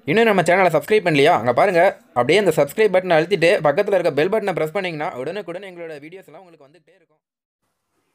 இன்னும் நம்ம சேனலை சப்ஸ்கிரைப் பண்ணலையா? அங்கே பாருங்கள், அப்படியே அந்த சப்ஸ்கிரைப் பட்டனை அழுத்திட்டு பக்கத்தில் இருக்க பெல் பட்டனை ப்ரெஸ் பண்ணிங்கன்னா உடனுக்குடன் எங்களோட வீடியோஸ் எல்லாம் உங்களுக்கு வந்துகிட்டே இருக்கும்.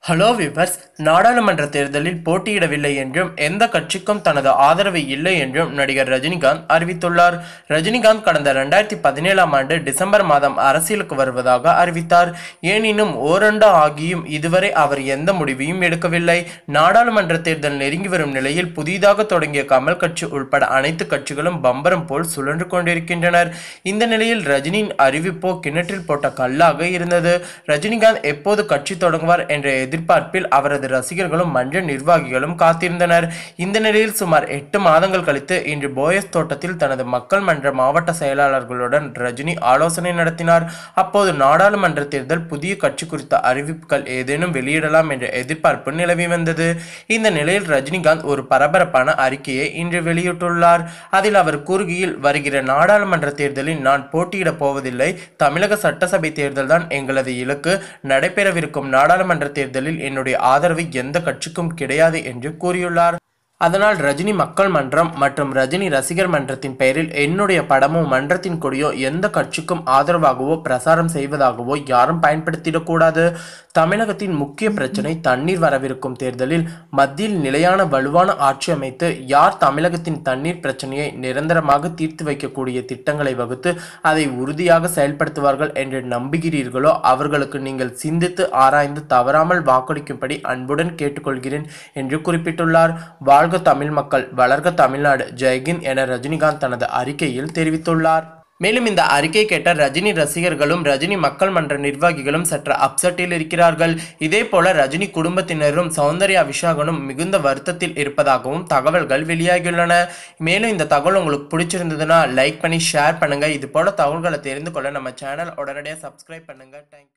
ஹலோ விவர்ஸ், நாடாளுமன்ற தேர்தலில் போட்டியிடவில்லை என்றும் எந்த கட்சிக்கும் தனது ஆதரவு இல்லை என்றும் நடிகர் ரஜினிகாந்த் அறிவித்துள்ளார். ரஜினிகாந்த் கடந்த 2017ஆம் ஆண்டு டிசம்பர் மாதம் அரசியலுக்கு வருவதாக அறிவித்தார். எனினும் ஓராண்டு ஆகியும் இதுவரை அவர் எந்த முடிவையும் எடுக்கவில்லை. நாடாளுமன்ற தேர்தல் நெருங்கி வரும் நிலையில் புதிதாக தொடங்கிய கமல் கட்சி உள்பட அனைத்து கட்சிகளும் பம்பரம் போல் சுழன்று கொண்டிருக்கின்றனர். இந்த நிலையில் ரஜினியின் அறிவிப்போ கிணற்றில் போட்ட கல்லாக இருந்தது. ரஜினிகாந்த் எப்போது கட்சி தொடங்குவார் என்ற எதிர்பார்ப்பில் அவரது ரசிகர்களும் மன்ற நிர்வாகிகளும் காத்திருந்தனர். இந்த நிலையில் சுமார் 8 மாதங்கள் கழித்து இன்று போயஸ் தோட்டத்தில் தனது மக்கள் மன்ற மாவட்ட செயலாளர்களுடன் ரஜினி ஆலோசனை நடத்தினார். அப்போது நாடாளுமன்ற தேர்தல் புதிய கட்சி குறித்த அறிவிப்புகள் ஏதேனும் வெளியிடலாம் என்ற எதிர்பார்ப்பு நிலவி வந்தது. இந்த நிலையில் ரஜினிகாந்த் ஒரு பரபரப்பான அறிக்கையை இன்று வெளியிட்டுள்ளார். அதில் அவர் கூறுகையில், வருகிற நாடாளுமன்ற தேர்தலில் நான் போட்டியிடப் போவதில்லை. தமிழக சட்டசபை தேர்தல் தான் எங்களது இலக்கு. நடைபெறவிருக்கும் நாடாளுமன்ற தேர்தலில் என்னுடைய ஆதரவு எந்த கட்சிக்கும் கிடையாது என்று கூறியுள்ளார். அதனால் ரஜினி மக்கள் மன்றம் மற்றும் ரஜினி ரசிகர் மன்றத்தின் பெயரில் என்னுடைய படமோ மன்றத்தின் கொடியோ எந்த கட்சிக்கும் ஆதரவாகவோ பிரசாரம் செய்வதாகவோ யாரும் பயன்படுத்திடக்கூடாது. தமிழகத்தின் முக்கிய பிரச்சனை தண்ணீர். வரவிருக்கும் தேர்தலில் மத்தியில் நிலையான வலுவான ஆட்சி அமைத்து யார் தமிழகத்தின் தண்ணீர் பிரச்சனையை நிரந்தரமாக தீர்த்து வைக்கக்கூடிய திட்டங்களை வகுத்து அதை உறுதியாக செயல்படுத்துவார்கள் என்று நம்புகிறீர்களோ அவர்களுக்கு நீங்கள் சிந்தித்து ஆராய்ந்து தவறாமல் வாக்களிக்கும்படி அன்புடன் கேட்டுக்கொள்கிறேன் என்று குறிப்பிட்டுள்ளார். வாழ்க தமிழ் மக்கள், வளர்க தமிழ்நாடு, ஜெய்ஹிந்த் என ரஜினிகாந்த் தனது அறிக்கையில் தெரிவித்துள்ளார். மேலும் இந்த அறிக்கை கேட்ட ரஜினி ரசிகர்களும் ரஜினி மக்கள் மன்ற நிர்வாகிகளும் சற்று அப்செட்டில் இருக்கிறார்கள். இதே போல ரஜினி குடும்பத்தினரும் சௌந்தர்யா விஷாகனும் மிகுந்த வருத்தத்தில் இருப்பதாகவும் தகவல்கள் வெளியாகியுள்ளன. மேலும் இந்த தகவல் உங்களுக்கு பிடிச்சிருந்ததுன்னா லைக் பண்ணி ஷேர் பண்ணுங்க. இது போல தகவல்களை தெரிந்து கொள்ள நம்ம சேனல் உடனடியாக சப்ஸ்கிரைப் பண்ணுங்க. தேங்க்யூ.